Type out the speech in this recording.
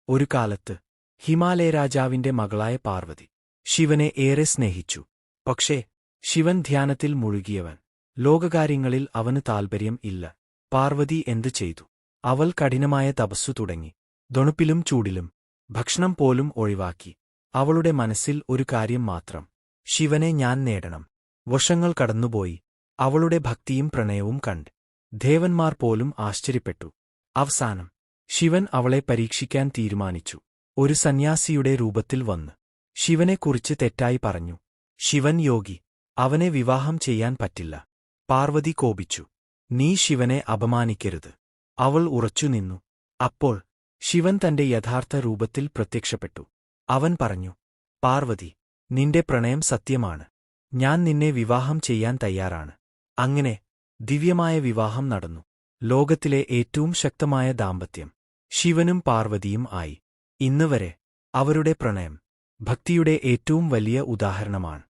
ഒരു കാലത്ത് ഹിമാലയ രാജാവിന്റെ മകളായ പാർവതി ശിവനെ ഏറെ സ്നേഹിച്ചു. പക്ഷേ ശിവൻ ധ്യാനത്തിൽ മുഴുകിയവൻ. ലോകകാര്യങ്ങളിൽ അവന് താൽപര്യം ഇല്ല. പാർവതി എന്തു ചെയ്തു? അവൾ കഠിനമായ തപസ്സു തുടങ്ങി. തണുപ്പിലും ചൂടിലും ഭക്ഷണം പോലും ഒഴിവാക്കി. അവളുടെ മനസ്സിൽ ഒരു കാര്യം മാത്രം: ശിവനെ ഞാൻ നേടണം. വർഷങ്ങൾ കടന്നുപോയി. അവളുടെ ഭക്തിയും പ്രണയവും കണ്ട് ദേവന്മാർ പോലും ആശ്ചര്യപ്പെട്ടു. അവസാനം ശിവൻ അവളെ പരീക്ഷിക്കാൻ തീരുമാനിച്ചു. ഒരു സന്യാസിയുടെ രൂപത്തിൽ വന്ന് ശിവനെക്കുറിച്ച് തെറ്റായി പറഞ്ഞു. ശിവൻ യോഗി, അവനെ വിവാഹം ചെയ്യാൻ പറ്റില്ല. പാർവതി കോപിച്ചു. നീ ശിവനെ അപമാനിക്കരുത്. അവൾ ഉറച്ചുനിന്നു. അപ്പോൾ ശിവൻ തന്റെ യഥാർത്ഥ രൂപത്തിൽ പ്രത്യക്ഷപ്പെട്ടു. അവൻ പറഞ്ഞു, പാർവതി, നിന്റെ പ്രണയം സത്യമാണ്. ഞാൻ നിന്നെ വിവാഹം ചെയ്യാൻ തയ്യാറാണ്. അങ്ങനെ ദിവ്യമായ വിവാഹം നടന്നു. ലോകത്തിലെ ഏറ്റവും ശക്തമായ ദാമ്പത്യം ശിവനും പാർവതിയും ആയി. ഇന്നുവരെ അവരുടെ പ്രണയം ഭക്തിയുടെ ഏറ്റവും വലിയ ഉദാഹരണമാണ്.